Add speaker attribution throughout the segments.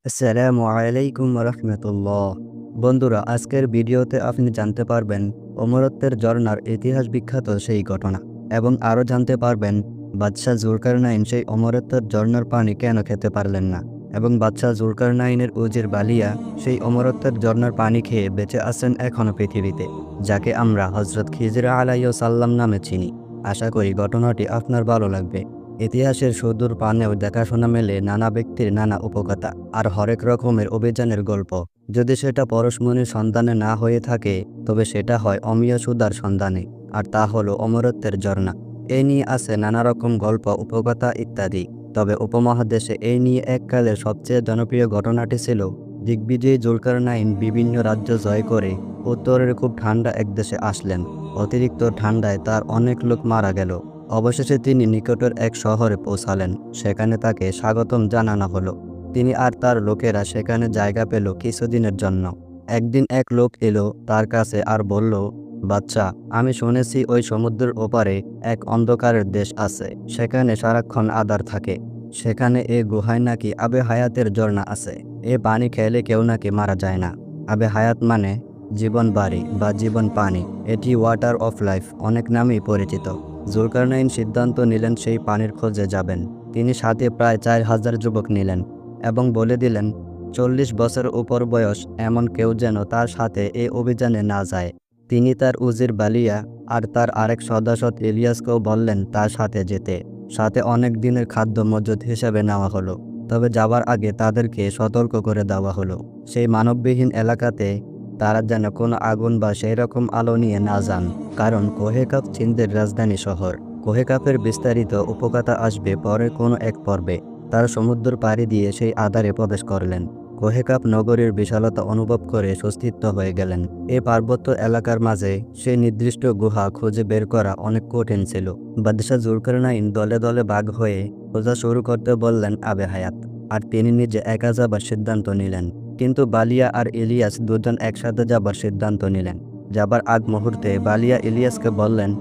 Speaker 1: আসসালামু আলাইকুম রহমতুল্লাহ। বন্ধুরা, আজকের ভিডিওতে আপনি জানতে পারবেন অমরত্বের ঝর্ণার ইতিহাস বিখ্যাত সেই ঘটনা এবং আরও জানতে পারবেন বাদশাহ জুলকারনাইন সেই অমরত্বের ঝর্ণার পানি কেন খেতে পারলেন না এবং বাদশাহ জুলকারনাইনের উজির বালিয়া সেই অমরত্বের ঝর্ণার পানি খেয়ে বেঁচে আছেন এখনও পৃথিবীতে, যাকে আমরা হজরত খিজর আলাইহিস সাল্লাম নামে চিনি। আশা করি ঘটনাটি আপনার ভালো লাগবে। ইতিহাসের সুদূর পানেও দেখাশোনা মেলে নানা ব্যক্তির নানা উপকথা আর হরেক রকমের অভিযানের গল্প। যদি সেটা পরশমণির সন্ধানে না হয়ে থাকে, তবে সেটা হয় অমিয় সুধার সন্ধানে, আর তা হলো অমরত্বের ঝর্ণা। এই নিয়ে আছে নানা রকম গল্প, উপকথা ইত্যাদি। তবে উপমহাদেশে এই নিয়ে এককালের সবচেয়ে জনপ্রিয় ঘটনাটি ছিল দিগ্বিজয়ী জুলকারনাইন বিভিন্ন রাজ্য জয় করে উত্তরের খুব ঠান্ডা এক দেশে আসলেন। অতিরিক্ত ঠান্ডায় তার অনেক লোক মারা গেল। অবশেষে তিনি নিকটের এক শহরে পৌঁছালেন। সেখানে তাকে স্বাগতম জানানো হলো। তিনি আর তার লোকেরা সেখানে জায়গা পেল কিছুদিনের জন্য। একদিন এক লোক এলো তার কাছে আর বলল, বাচ্চা, আমি শুনেছি ওই সমুদ্রের ওপারে এক অন্ধকারের দেশ আছে, সেখানে সারাক্ষণ আঁধার থাকে। সেখানে এ গুহায় নাকি আবে হায়াতের ঝর্ণা আছে। এ পানি খেলে কেউ নাকি মারা যায় না। আবে হায়াত মানে জীবন বাড়ি বা জীবন পানি। এটি ওয়াটার অফ লাইফ অনেক নামেই পরিচিত। জুলকারনাইন সিদ্ধান্ত নিলেন সেই পানির খোঁজে যাবেন। তিনি সাথে প্রায় 4000 যুবক নিলেন এবং বলে দিলেন, 40 বছর উপর বয়স এমন কেউ যেন তার সাথে এই অভিযানে না যায়। তিনি তার উজির বালিয়া আর তার আরেক সদস্য ইলিয়াসকেও বললেন তার সাথে যেতে। সাথে অনেক দিনের খাদ্য মজুদ হিসেবে নেওয়া হলো। তবে যাবার আগে তাদেরকে সতর্ক করে দেওয়া হলো, সেই মানববিহীন এলাকাতে তারা যেন কোনো আগুন বা সেই রকম আলো নিয়ে না যান, কারণ কোহেকাপ চীনের রাজধানী শহর। কোহেকাপের বিস্তারিত উপকথা আসবে পরে কোনো এক পর্বে। তারা সমুদ্র পাড়ি দিয়ে সেই আধারে প্রবেশ করলেন। কোহেকাপ নগরীর বিশালতা অনুভব করে সুস্থিত হয়ে গেলেন। এই পার্বত্য এলাকার মাঝে সেই নির্দিষ্ট গুহা খুঁজে বের করা অনেক কঠিন ছিল। বাদশাহ জুলকারনাইন দলে দলে ভাগ হয়ে খোঁজা শুরু করতে বললেন আবে হায়াত, আর তিনি নিজে একা যাবার সিদ্ধান্ত নিলেন। কিন্তু বালিয়া আর ইলিয়াস দুজন একসাথে যাবার সিদ্ধান্ত নিলেন। যাবার আগ মুহূর্তে বালিয়া ইলিয়াসকে বললেন,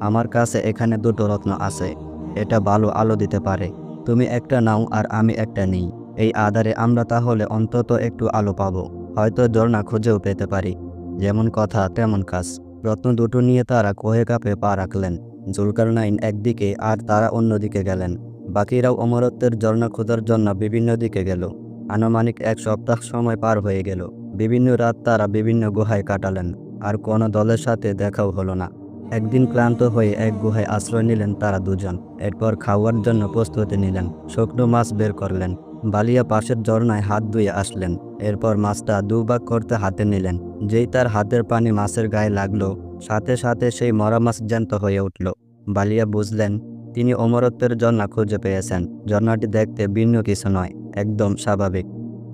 Speaker 1: আমার কাছে এখানে দুটো রত্ন আছে, এটা ভালো আলো দিতে পারে। তুমি একটা নাও আর আমি একটা নিই। এই আধারে আমরা তাহলে অন্তত একটু আলো পাবো, হয়তো ঝর্ণা খুঁজেও পেতে পারি। যেমন কথা তেমন কাজ। রত্ন দুটো নিয়ে তারা কোহেকাপে পা রাখলেন। জুলকারনাইন একদিকে আর তারা অন্যদিকে গেলেন। বাকিরাও অমরত্বের ঝর্ণা খোঁজার জন্য বিভিন্ন দিকে গেল। আনুমানিক 1 সপ্তাহ সময় পার হয়ে গেল। বিভিন্ন রাত তারা বিভিন্ন গুহায় কাটালেন, আর কোনো দলের সাথে দেখাও হলো না। একদিন ক্লান্ত হয়ে এক গুহায় আশ্রয় নিলেন তারা দুজন। এরপর খাওয়ার জন্য প্রস্তুতি নিলেন। শুকনো মাছ বের করলেন। বালিয়া পাশের ঝর্ণায় হাত ধুয়ে আসলেন। এরপর মাছটা দুভাগ করতে হাতে নিলেন। যেই তার হাতের পানি মাছের গায়ে লাগলো, সাথে সাথে সেই মরা মাছ জ্যান্ত হয়ে উঠল। বালিয়া বুঝলেন তিনি অমরত্বের ঝর্ণা খুঁজে পেয়েছেন। ঝর্ণাটি দেখতে ভিন্ন কিছু নয়, একদম স্বাভাবিক।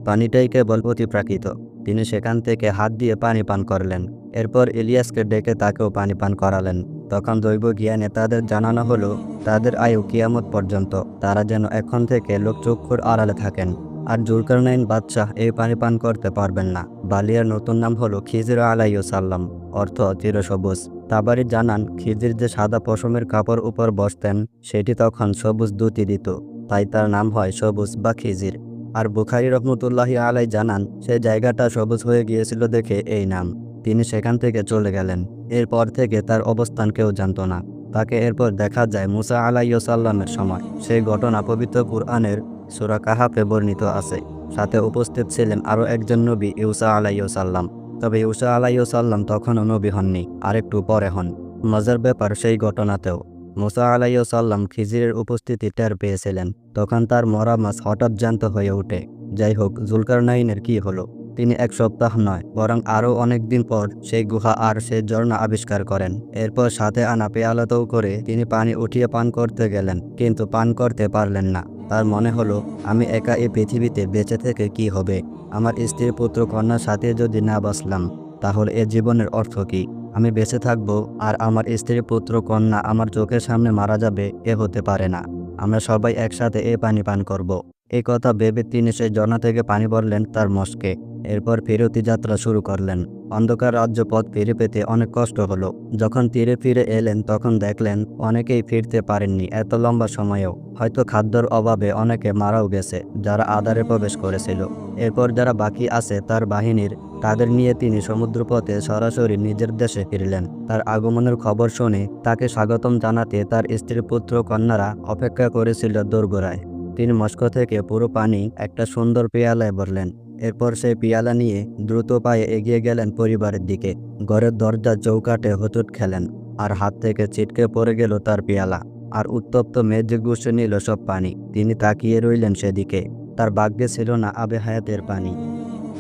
Speaker 1: পানিটাই কেবল অতিপ্রাকৃত। তিনি সেখান থেকে হাত দিয়ে পানি পান করলেন। এরপর ইলিয়াসকে ডেকে তাকেও পানি পান করালেন। তখন দৈব জ্ঞানে তাদের জানানো হলো তাদের আয়ু কিয়ামত পর্যন্ত। তারা যেন এখন থেকে লোকচক্ষুর আড়ালে থাকেন। আর জুলকারনাইন বাদশাহ এই পানি পান করতে পারবেন না। বালিয়ার নতুন নাম হলো খিজির আলাইহিস সাল্লাম, অর্থ চিরসবুজ। তাবারি জানান, খিজির যে সাদা পশমের কাপড় উপর বসতেন সেটি তখন সবুজ দ্যুতি দিত, তাই তার নাম হয় সবুজ বা খিজির। আর বুখারী রহমতুল্লাহি আলাই জানান, সেই জায়গাটা সবুজ হয়ে গিয়েছিল দেখে এই নাম। তিনি সেখান থেকে চলে গেলেন। এরপর থেকে তার অবস্থান কেউ জানত না। তাকে এরপর দেখা যায় মুসা আলাইহিস সাল্লামের সময়। সেই ঘটনা পবিত্র কুরআনের সূরা কাহাফে বর্ণিত আছে। সাথে উপস্থিত ছিলেন আরও একজন নবী, ইউসা আলাইহিস সাল্লাম। তবে ইউসা আলাইহিস সাল্লাম তখনও নবী হননি, আরেকটু পরে হন। মজার ব্যাপার, সেই ঘটনাতেও মুসা আলাইহিস সাল্লাম খিজিরের উপস্থিতি টের পেয়েছিলেন। তখন তার মরা মাছ হঠাৎ জ্যান্ত হয়ে ওঠে। যাই হোক, জুলকারনাইনের কি হলো? তিনি 1 সপ্তাহ নয়, বরং আরও অনেক দিন পর সেই গুহা আর সেই ঝর্ণা আবিষ্কার করেন। এরপর সাথে আনা পেয়ালাতেও করে তিনি পানি উঠিয়ে পান করতে গেলেন, কিন্তু পান করতে পারলেন না। তার মনে হলো, আমি একা এই পৃথিবীতে বেঁচে থেকে কি হবে? আমার স্ত্রী, পুত্র, কন্যার সাথে যদি না বাঁচলাম, তাহলে এ জীবনের অর্থ কি? আমি বেঁচে থাকবো আর আমার স্ত্রী, পুত্র, কন্যা আমার চোখের সামনে মারা যাবে, এ হতে পারে না। আমরা সবাই একসাথে এই পানি পান করব। এই কথা ভেবে তিনি সেই ঝর্ণা থেকে পানি ভরলেন তার মশকে। এরপর ফেরতি যাত্রা শুরু করলেন। অন্ধকার রাজ্য পথ ফিরে পেতে অনেক কষ্ট হলো। যখন তীরে ফিরে এলেন তখন দেখলেন অনেকেই ফিরতে পারেননি এত লম্বা সময়েও। হয়তো খাদ্যর অভাবে অনেকে মারাও গেছে যারা আধারে প্রবেশ করেছিল। এরপর যারা বাকি আছে তার বাহিনীর, তাদের নিয়ে তিনি সমুদ্রপথে সরাসরি নিজের দেশে ফিরলেন। তার আগমনের খবর শুনে তাকে স্বাগতম জানাতে তার স্ত্রী, পুত্র, কন্যারা অপেক্ষা করেছিল দোরগোড়ায়। তিনি মস্কো থেকে পুরো পানি একটা সুন্দর পেয়ালায় ভরলেন। এরপর সেই পেয়ালা নিয়ে দ্রুত পায়ে এগিয়ে গেলেন পরিবারের দিকে। ঘরের দরজার চৌকাঠে হুতুট খেলেন, আর হাত থেকে ছিটকে পড়ে গেল তার পেয়ালা। আর উত্তপ্ত মেঝে গুষে নিল সব পানি। তিনি তাকিয়ে রইলেন সেদিকে। তার ভাগ্যে ছিল না আবে হায়াতের পানি।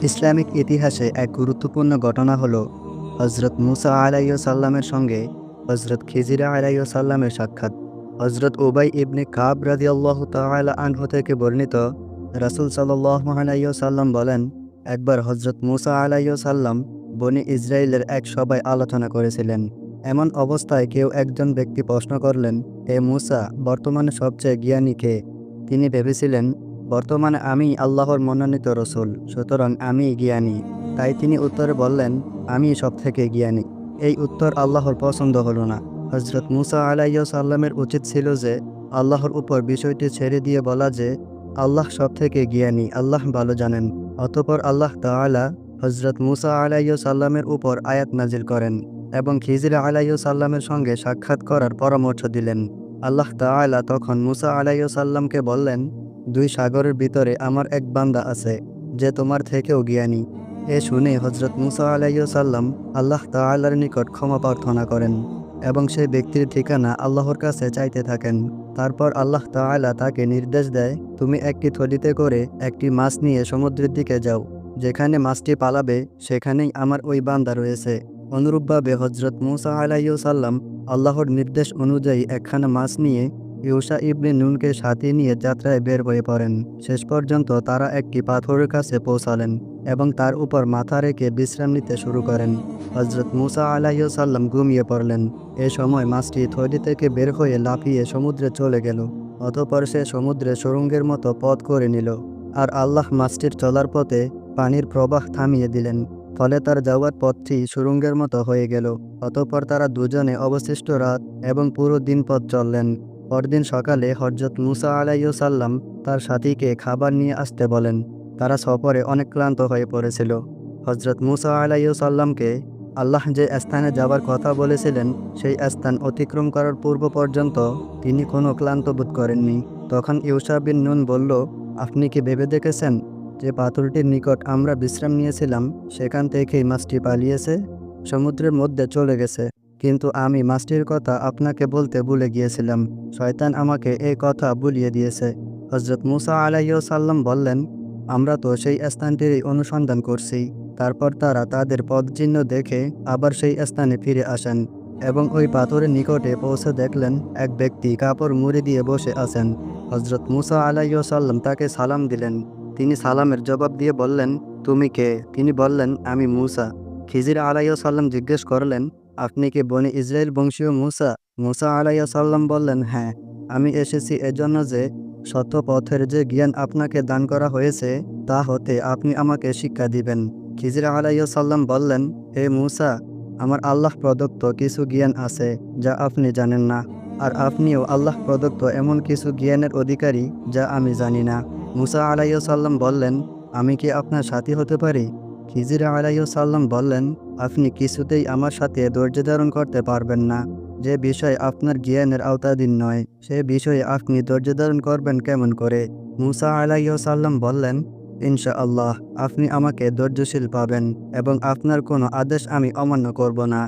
Speaker 1: ইসলামিক ইতিহাসে এক গুরুত্বপূর্ণ ঘটনা হলো হজরত মুসা আলাইসাল্লামের সঙ্গে হজরত খিজিরা আলাইসাল্লামের সাক্ষাৎ। হজরত উবাই ইবনে কাব রাদিয়াল্লাহু তাআলা আনহু থেকে বর্ণিত, রাসূল সাল্লাল্লাহু আলাইহি ওয়াসাল্লাম বলেন, একবার হজরত মুসা আলাইসাল্লাম বনি ইসরায়েলের এক সভায় আলোচনা করেছিলেন। এমন অবস্থায় কেউ একজন ব্যক্তি প্রশ্ন করলেন, হে মুসা, বর্তমানে সবচেয়ে জ্ঞানী কে? তিনি ভেবেছিলেন, বর্তমানে আমি আল্লাহর মনোনীত রসুল, সুতরাং আমি জ্ঞানী। তাই তিনি উত্তরে বললেন, আমি সবথেকে জ্ঞানী। এই উত্তর আল্লাহর পছন্দ হলো না। হজরত মুসা আলাইসাল্লামের উচিত ছিল যে আল্লাহর উপর বিষয়টি ছেড়ে দিয়ে বলা যে আল্লাহ সবথেকে জ্ঞানী, আল্লাহ ভালো জানেন। অতঃপর আল্লাহ তাআলা হজরত মুসা আলাইসাল্লামের উপর আয়াত নাজিল করেন এবং খিজির আলাইসাল্লামের সঙ্গে সাক্ষাৎ করার পরামর্শ দিলেন। আল্লাহ তাআলা তখন মুসা আলাইসাল্লামকে বললেন, দুই সাগরের ভিতরে আমার এক বান্দা আছে যে তোমার থেকেও জ্ঞানী। এ শুনে হজরত মুসা আলাইসাল্লাম আল্লাহ তাআলার নিকট ক্ষমা প্রার্থনা করেন এবং সেই ব্যক্তির ঠিকানা আল্লাহর কাছে চাইতে থাকেন। তারপর আল্লাহ তাআলা তাকে নির্দেশ দেয়, তুমি একটি থলিতে করে একটি মাছ নিয়ে সমুদ্রের দিকে যাও। যেখানে মাছটি পালাবে সেখানেই আমার ওই বান্দা রয়েছে। অনুরূপভাবে হজরত মুসা আলাইসাল্লাম আল্লাহর নির্দেশ অনুযায়ী একখানা মাছ নিয়ে ইউশা ইবনে নুনকে সাথে নিয়ে যাত্রায় বের হয়ে পড়েন। শেষ পর্যন্ত তারা একটি পাথরের কাছে পৌঁছালেন এবং তার উপর মাথা রেখে বিশ্রাম নিতে শুরু করেন। হজরত মুসা আলাইসাল্লাম ঘুমিয়ে পড়লেন। এ সময় মাছটি থলি থেকে বের হয়ে লাফিয়ে সমুদ্রে চলে গেল। অতঃপর সে সমুদ্রে সুড়ঙ্গের মতো পথ করে নিল, আর আল্লাহ মাছটির চলার পথে পানির প্রবাহ থামিয়ে দিলেন। ফলে তার যাওয়ার পথটি সুড়ঙ্গের মতো হয়ে গেল। অতঃপর তারা দুজনে অবশিষ্ট রাত এবং পুরো দিন পথ চললেন। পরদিন সকালে হজরত মুসা আলাইসাল্লাম তার সাথীকে খাবার নিয়ে আসতে বলেন। তারা সফরে অনেক ক্লান্ত হয়ে পড়েছিল। হজরত মুসা আলাইসাল্লামকে আল্লাহ যে স্থানে যাবার কথা বলেছিলেন সেই স্থান অতিক্রম করার পূর্ব পর্যন্ত তিনি কোনো ক্লান্ত বোধ করেননি। তখন ইউশা বিন নুন বলল, আপনি কি ভেবে দেখেছেন যে পাথরটির নিকট আমরা বিশ্রাম নিয়েছিলাম সেখান থেকেই মাছটি পালিয়েছে, সমুদ্রের মধ্যে চলে গেছে? কিন্তু আমি মাছটির কথা আপনাকে বলতে ভুলে গিয়েছিলাম। শয়তান আমাকে এই কথা ভুলিয়ে দিয়েছে। হজরত মুসা আলাইসাল্লাম বললেন, আমরা তো সেই স্থানটিরই অনুসন্ধান করছি। তারপর তারা তাদের পদচিহ্ন দেখে আবার সেই স্থানে ফিরে আসেন এবং ওই পাথরের নিকটে পৌঁছে দেখলেন এক ব্যক্তি কাপড় মুড়ি দিয়ে বসে আছেন। হজরত মুসা আলাইসাল্লাম তাকে সালাম দিলেন। তিনি সালামের জবাব দিয়ে বললেন, তুমি কে? তিনি বললেন, আমি মুসা। খিজির আলাইসাল্লাম জিজ্ঞেস করলেন, আপনি কি বনি ইসরায়েল বংশীয় মুসা? মুসা আলাইসাল্লাম বললেন, হ্যাঁ, আমি এসেছি এজন্য যে সত্য পথের যে জ্ঞান আপনাকে দান করা হয়েছে তা হতে আপনি আমাকে শিক্ষা দিবেন। খিজির আলাইসাল্লাম বললেন, হে মুসা, আমার আল্লাহ প্রদত্ত কিছু জ্ঞান আছে যা আপনি জানেন না, আর আপনিও আল্লাহ প্রদত্ত এমন কিছু জ্ঞানের অধিকারী যা আমি জানি না। মুসা আলাইসাল্লাম বললেন, আমি কি আপনার সাথী হতে পারি? খিজির আলাইসাল্লাম বললেন, আপনি কিছুতেই আমার সাথে ধৈর্য ধারণ করতে পারবেন না। যে বিষয় আপনার জ্ঞানের আওতাধীন নয় সে বিষয়ে আপনি ধৈর্য ধারণ করবেন কেমন করে? মুসা আলাইসাল্লাম বললেন, ইনশাআল্লাহ আপনি আমাকে ধৈর্যশীল পাবেন এবং আপনার কোনো আদেশ আমি অমান্য করব না।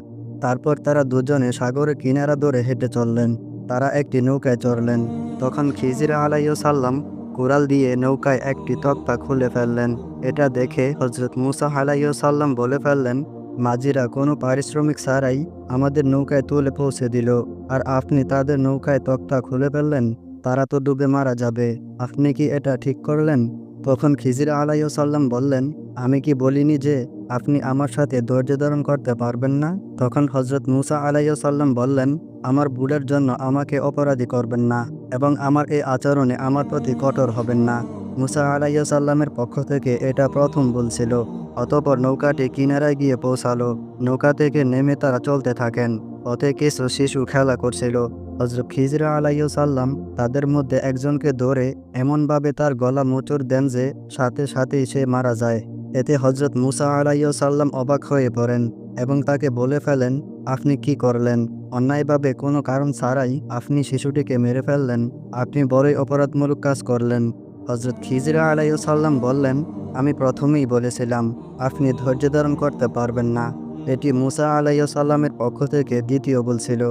Speaker 1: তারপর তারা দুজনে সাগরের কিনারা ধরে হেঁটে চললেন। তারা একটি নৌকায় চড়লেন। তখন খিজির আলাইসাল্লাম কুড়াল দিয়ে নৌকায় একটি তক্তা খুলে ফেললেন। এটা দেখে হজরত মুসা আলাইসাল্লাম বলে ফেললেন, মাঝিরা কোনো পারিশ্রমিক ছাড়াই আমাদের নৌকায় তুলে পৌঁছে দিল, আর আপনি তাদের নৌকায় তক্তা খুলে ফেললেন। তারা তো ডুবে মারা যাবে। আপনি কি এটা ঠিক করলেন? তখন খিজির আলাইসাল্লাম বললেন, আমি কি বলিনি যে আপনি আমার সাথে ধৈর্য ধারণ করতে পারবেন না? তখন হজরত মুসা আলাইসাল্লাম বললেন, আমার ভুলের জন্য আমাকে অপরাধী করবেন না এবং আমার এই আচরণে আমার প্রতি কঠোর হবেন না। মুসা আলাইসাল্লামের পক্ষ থেকে এটা প্রথম বলছিল। অতঃপর নৌকাটি কিনারায় গিয়ে পৌঁছালো। নৌকা থেকে নেমে তারা চলতে থাকেন। পথে কিছু শিশু খেলা করছিল। হযরত খিজির আলাইসাল্লাম তাদের মধ্যে একজনকে ধরে এমনভাবে তার গলা মোচড় দেন যে সাথে সাথেই সে মারা যায়। এতে হযরত মুসা আলাইসাল্লাম অবাক হয়ে পড়েন এবং তাকে বলে ফেলেন, আপনি কি করলেন? অন্যায়ভাবে কোনো কারণ ছাড়াই আপনি শিশুটিকে মেরে ফেললেন। আপনি বড়ই অপরাধমূলক কাজ করলেন। হযরত খিজির আলাইসাল্লাম বললেন, আমি প্রথমেই বলেছিলাম আপনি ধৈর্য ধারণ করতে পারবেন না। এটি মুসা আলাইসাল্লামের পক্ষ থেকে দ্বিতীয় ভুল ছিল।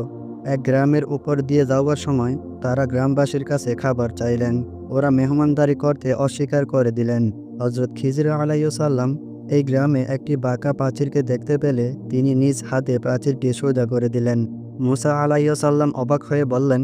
Speaker 1: এক গ্রামের উপর দিয়ে যাওয়ার সময় তারা গ্রামবাসীর কাছে খাবার চাইলেন। ওরা মেহমানদারি করতে অস্বীকার করে দিলেন। হযরত খিজির আলাইসাল্লাম এই গ্রামে একটি বাঁকা প্রাচীরকে দেখতে পেলে তিনি নিজ হাতে প্রাচীরটি সোজা করে দিলেন। মুসা আলাইসাল্লাম অবাক হয়ে বললেন,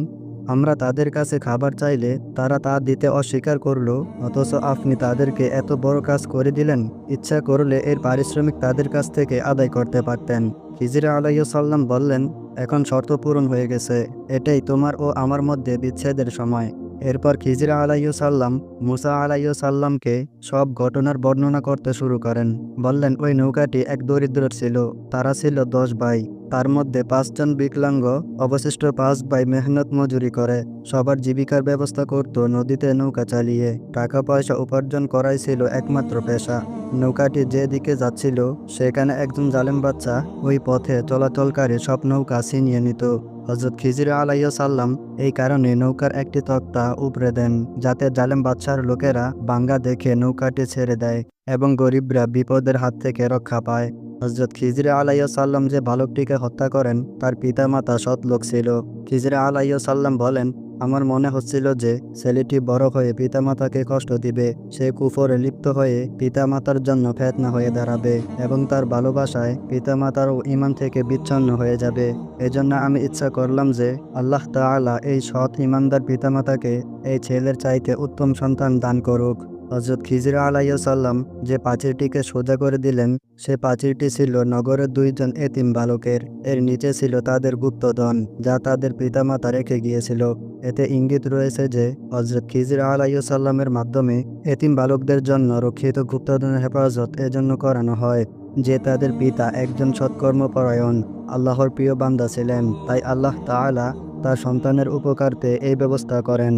Speaker 1: আমরা তাদের কাছে খাবার চাইলে তারা তা দিতে অস্বীকার করলো, অথচ আপনি তাদেরকে এত বড় কাজ করে দিলেন। ইচ্ছা করলে এর পারিশ্রমিক তাদের কাছ থেকে আদায় করতে পারতেন। খিজির আলাইসাল্লাম বললেন, এখন শর্ত পূরণ হয়ে গেছে, এটাই তোমার ও আমার মধ্যে বিচ্ছেদের সময়। এরপর খিজির আলাইসাল্লাম মুসা আলাইসাল্লামকে সব ঘটনার বর্ণনা করতে শুরু করেন। বললেন, ওই নৌকাটি এক দরিদ্র ছিল। তারা ছিল 10 ভাই। তার মধ্যে 5 জন বিকলাঙ্গ, অবশিষ্ট 5 ভাই মেহনত মজুরি করে সবার জীবিকার ব্যবস্থা করত নদীতে নৌকা চালিয়ে। টাকা পয়সা উপার্জন করাই ছিল একমাত্র পেশা। নৌকাটি যে দিকে যাচ্ছিল সেখানে একজন জালেম বাচ্চা ওই পথে চলাচলকারী সব নৌকা ছিনিয়ে নিত। হযরত খিজির আলাইসাল্লাম এই কারণে নৌকার একটি তক্তা উপড়ে দেন, যাতে জালেম বাদশার লোকেরা বাঙ্গা দেখে নৌকাটি ছেড়ে দেয় এবং গরিবরা বিপদের হাত থেকে রক্ষা পায়। হযরত খিজির আলাইসাল্লাম যে বালকটিকে হত্যা করেন তার পিতামাতা সৎ লোক ছিল। খিজির আলাইসাল্লাম বলেন, আমার মনে হচ্ছিল যে ছেলেটি বড় হয়ে পিতামাতাকে কষ্ট দিবে। সে কুফরে লিপ্ত হয়ে পিতামাতার জন্য ফেতনা হয়ে দাঁড়াবে এবং তার ভালোবাসায় পিতামাতারও ঈমান থেকে বিচ্ছিন্ন হয়ে যাবে। এজন্য আমি ইচ্ছা করলাম যে আল্লাহ তাআলা এই সৎ ঈমানদার পিতামাতাকে এই ছেলের চাইতে উত্তম সন্তান দান করুক। হযরত খিজির আলাইসাল্লাম যে প্রাচীরটিকে সোজা করে দিলেন সে প্রাচীরটি ছিল নগরের 2 জন এতিম বালকের। এর নিচে ছিল তাদের গুপ্তধন যা তাদের পিতামাতা রেখে গিয়েছিল। এতে ইঙ্গিত রয়েছে যে হযরত খিজির আলাইসাল্লামের মাধ্যমে এতিম বালকদের জন্য রক্ষিত গুপ্তধনের হেফাজত এজন্য করানো হয় যে তাদের পিতা একজন সৎকর্মপরায়ণ আল্লাহর প্রিয় বান্দা ছিলেন। তাই আল্লাহ তাআলা তার সন্তানের উপকারার্থে এই ব্যবস্থা করেন।